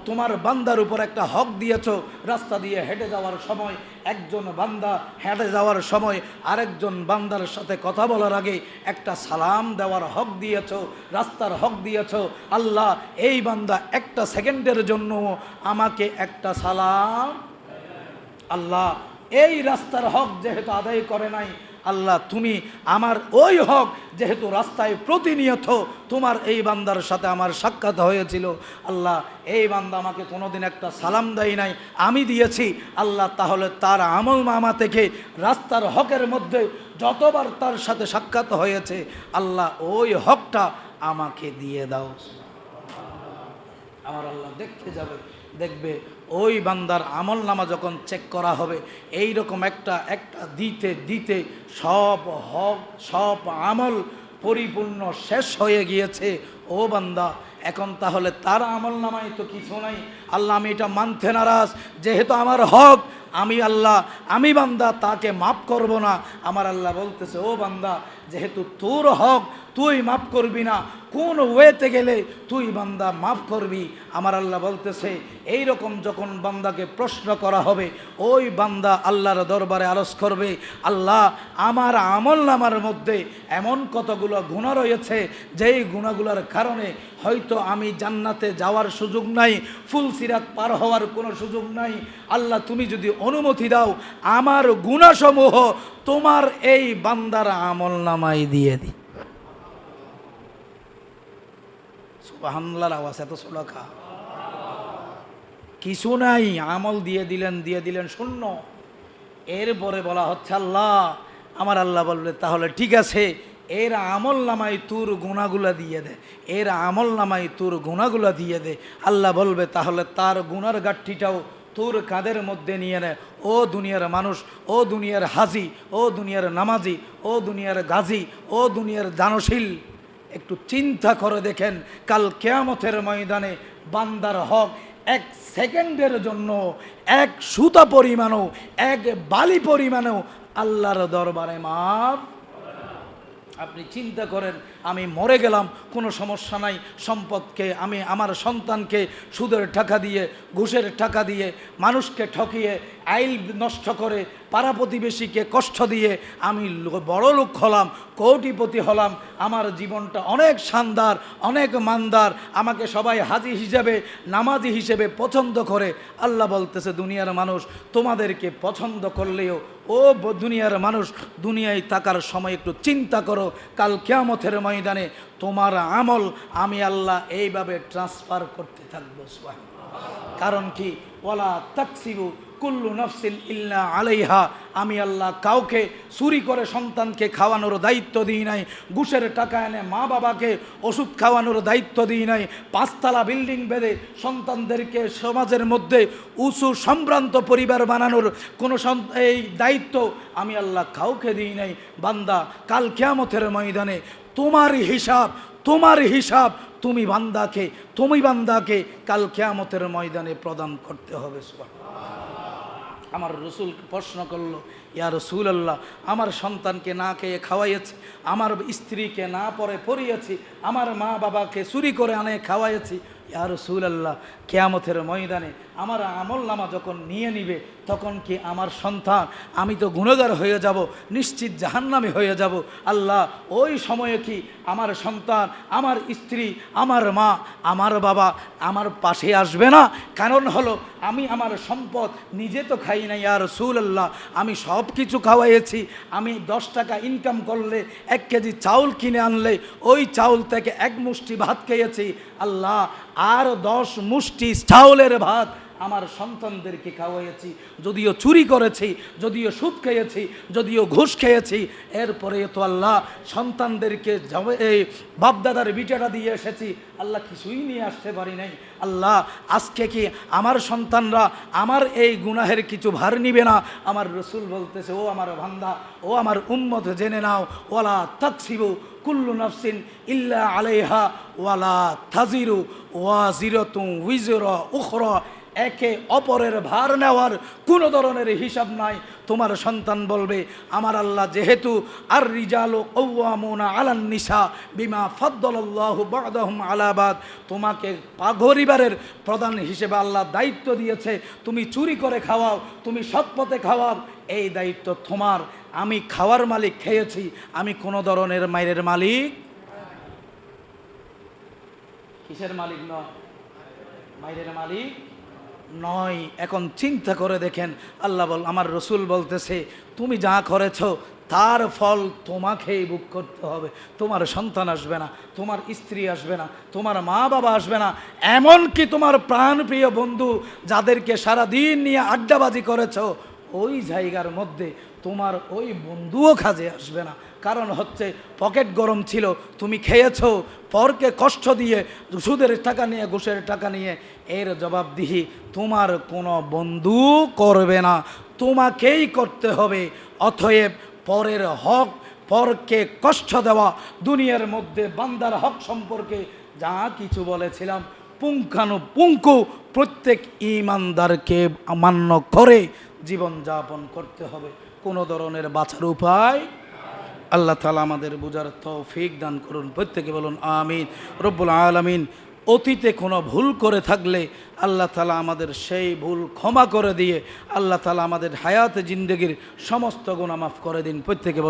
তোমার বান্দার উপর একটা হক দিয়েছো, রাস্তা দিয়ে হেঁটে যাওয়ার সময় একজন বান্দা হেঁটে যাওয়ার সময় আরেকজন বান্দার সাথে কথা বলার আগে একটা সালাম দেওয়ার হক দিয়েছো, রাস্তার হক দিয়েছো। আল্লাহ এই বান্দা একটা সেকেন্ডের জন্য আমাকে একটা সালাম আল্লাহ এই রাস্তার হক যেহেতু আদায় করে নাই, আল্লাহ তুমি আমার ওই হক যেহেতু রাস্তায় প্রতিনিয়ত তোমার এই বান্দার সাথে আমার সাক্ষাৎ হয়েছিল, আল্লাহ এই বান্দা আমাকে কোনোদিন একটা সালাম দেয় নাই, আমি দিয়েছি, আল্লাহ তাহলে তার আমল নামা থেকে রাস্তার হকের মধ্যে যতবার তার সাথে সাক্ষাৎ হয়েছে, আল্লাহ ওই হকটা আমাকে দিয়ে দাও। আমার আল্লাহ দেখতে যাবে, দেখবে ওই বান্দার আমল নামা যখন চেক করা হবে, এই রকম একটা দিতে দিতে সব হক সব আমল পরিপূর্ণ শেষ হয়ে গিয়েছে। ও বান্দা এখন তাহলে তার আমল নামায় তো কিছু নাই, আল্লাহ আমি এটা মানতে নারাজ, যেহেতু আমার হক আমি বান্দা তাকে মাফ করব না। আমার আল্লাহ বলতেছে, ও বান্দা যেহেতু তোর হক তুই মাফ করবি না, কোন ওয়েতে গেলে তুই বান্দা মাফ করবি। আমার আল্লাহ বলতেছে এই রকম যখন বান্দাকে প্রশ্ন করা হবে, ওই বান্দা আল্লাহর দরবারে আরজ করবে, আল্লাহ আমার আমল নামার মধ্যে এমন কতগুলো গুনাহ রয়েছে যেই গুনাহগুলোর কারণে হয়তো আমি জান্নাতে যাওয়ার সুযোগ নাই, ফুলসিরাত পার হওয়ার কোনো সুযোগ নাই। আল্লাহ তুমি যদি অনুমতি দাও আমার গুনাহসমূহ তোমার এই বান্দার আমল নামায় দিয়ে দিই। সুবহানাল্লাহর আওয়াজ এত সুলখা, কিছু নাই, আমল দিয়ে দিলেন শূন্য। এরপরে বলা হচ্ছে আল্লাহ, আমার আল্লাহ বলবে তাহলে ঠিক আছে, এর আমল নামাই তোর গুনাহগুলা দিয়ে দে, এর আমল নামাই তোর গুনাহগুলা দিয়ে দে। আল্লাহ বলবে তাহলে তার গুনার গাঠটিটাও তোর কাঁধের মধ্যে নিয়ে নে। ও দুনিয়ার মানুষ, ও দুনিয়ার হাজি, ও দুনিয়ার নামাজি, ও দুনিয়ার গাজী, ও দুনিয়ার দানশীল, একটু চিন্তা করে দেখেন কাল কিয়ামতের ময়দানে বান্দার হক এক সেকেন্ডের জন্য এক সুতা পরিমাণও এক বালি পরিমাণও আল্লাহর দরবারে মাফ। আপনি চিন্তা করেন, আমি মরে গেলাম কোনো সমস্যা নাই, সম্পদকে আমি আমার সন্তানকে সুদের টাকা দিয়ে ঘুষের টাকা দিয়ে মানুষকে ঠকিয়ে আইল নষ্ট করে পাড়া প্রতিবেশীকে কষ্ট দিয়ে আমি বড় লোক হলাম, কোটিপতি হলাম, আমার জীবনটা অনেক শানদার অনেক মানদার, আমাকে সবাই হাজি হিসেবে নামাজি হিসেবে পছন্দ করে। আল্লাহ বলতেছে দুনিয়ার মানুষ তোমাদেরকে পছন্দ করলেও ও দুনিয়ার মানুষ দুনিয়ায় থাকার সময় একটু চিন্তা করো, কাল কিয়ামতের ময়দানে তোমার আমল আমি আল্লাহ এইভাবে ট্রান্সফার করতে থাকবো। কারণ কি, ওয়ালা তাকসিবু কুল্লু নাফসিন ইল্লা আলাইহা, আমি আল্লাহ কাউকে চুরি করে সন্তানকে খাওয়ানোর দায়িত্ব দিই নাই, ঘুষের টাকা এনে মা বাবাকে ওষুধ খাওয়ানোর দায়িত্ব দিই নাই, পাঁচতলা বিল্ডিং বেঁধে সন্তানদেরকে সমাজের মধ্যে উঁচু সম্ভ্রান্ত পরিবার বানানোর কোনো এই দায়িত্ব আমি আল্লাহ কাউকে দিই নাই। বান্দা কাল কিয়ামতের ময়দানে তোমার হিসাব তুমি বান্দাকে কাল কিয়ামতের ময়দানে প্রদান করতে হবে। আমার রসুল প্রশ্ন করলো, ইয়া রাসূলুল্লাহ, আমার সন্তানকে না খেয়ে খাওয়াইয়েছি, আমার স্ত্রীকে না পরিয়েছি, আমার মা বাবাকে চুরি করে আনে খাওয়াইয়েছি, ইয়া রাসূলুল্লাহ কিয়ামতের ময়দানে আমার আমল নামা যখন নিয়ে নিবে তখন কি আমার সন্তান, আমি তো গুনাহগার হয়ে যাব, নিশ্চিত জাহান্নামী হয়ে যাব। আল্লাহ ওই সময়ে কি আমার সন্তান, আমার স্ত্রী, আমার মা, আমার বাবা আমার পাশে আসবে না? কারণ হলো আমি আমার সম্পদ নিজে তো খাই না ইয়া রাসূলুল্লাহ, আমি সব কিছু খাওয়াইয়েছি। আমি 10 টাকা ইনকাম করলে 1 কেজি চাউল কিনে আনলে ওই চাউল থেকে 1 মুষ্টি ভাত খেয়েছি। আল্লাহ আর 10 মুষ্টি চাউলের ভাত আমার সন্তানদেরকে খাওয়াইয়েছি, যদিও চুরি করেছি, যদিও সুদ খেয়েছি, যদিও ঘুষ খেয়েছি, এরপরে তো আল্লাহ সন্তানদেরকে এই বাপদাদার বিটাটা দিয়ে এসেছি, আল্লাহ কিছুই নিয়ে আসতে পারি নাই। আল্লাহ আজকে কি আমার সন্তানরা আমার এই গুনাহের কিছু ভার নিবে না? আমার রসুল বলতেছে, ও আমার বান্দা, ও আমার উম্মত জেনে নাও, ওয়ালা তাকসিবু কুল্লু নাফসিন ইল্লা আলাইহা ওয়ালা তাজিরু ওয়াজিরাতুন উইজরা উখরা, একে অপরের ভার নেওয়ার কোনো ধরনের হিসাব নাই। তোমার সন্তান বলবে, আমার আল্লাহ যেহেতু আর রিজালু কওয়ামুনা আলান নিসা বিমা ফাদ্দালাল্লাহু বা'দাহুম আলা বাদ, তোমাকে পরিবারের প্রধান হিসেবে আল্লাহ দায়িত্ব দিয়েছে, তুমি চুরি করে খাওয়াও, তুমি সৎ পথে খাওয়াও, এই দায়িত্ব তোমার। আমি খাওয়ার মালিক, খেয়েছি, আমি কোনো ধরনের মায়ের মালিক, কিসের মালিক নয়, মায়ের মালিক নয়। এখন চিন্তা করে দেখেন, আল্লাহ আমার রসুল বলতেছে তুমি যা করেছ তার ফল তোমাকেই ভোগ করতে হবে। তোমার সন্তান আসবে না, তোমার স্ত্রী আসবে না, তোমার মা বাবা আসবে না, এমনকি তোমার প্রাণপ্রিয় বন্ধু যাদেরকে সারা দিন নিয়ে আড্ডাবাজি করেছ ওই জায়গার মধ্যে তোমার ওই বন্ধুও কাজে আসবে না। কারণ হচ্ছে পকেট গরম ছিল, তুমি খেয়েছো, পরকে কষ্ট দিয়ে সুদের টাকা নিয়ে ঘুষের টাকা নিয়ে, এর জবাবদিহি তোমার কোনো বন্ধু করবে না, তোমাকেই করতে হবে। অতএব পরের হক, পরকে কষ্ট দেওয়া, দুনিয়ার মধ্যে বান্দার হক সম্পর্কে যা কিছু বলেছিলাম পুঙ্খানুপুঙ্খু প্রত্যেক ঈমানদারকে মান্য করে জীবনযাপন করতে হবে। কোনো ধরনের বাঁচার উপায় আল্লাহ তাআলা আমাদের বুঝার তৌফিক দান করুন। প্রত্যেকে বলুন আমিন। রব্বুল আলামিন অতীতে কোনো ভুল করে থাকলে আল্লাহ তাআলা আমাদের সেই ভুল ক্ষমা করে দিয়ে আল্লাহ তাআলা আমাদের হায়াতে জিন্দেগির সমস্ত গুনাহ মাফ করে দিন। প্রত্যেকে বলুন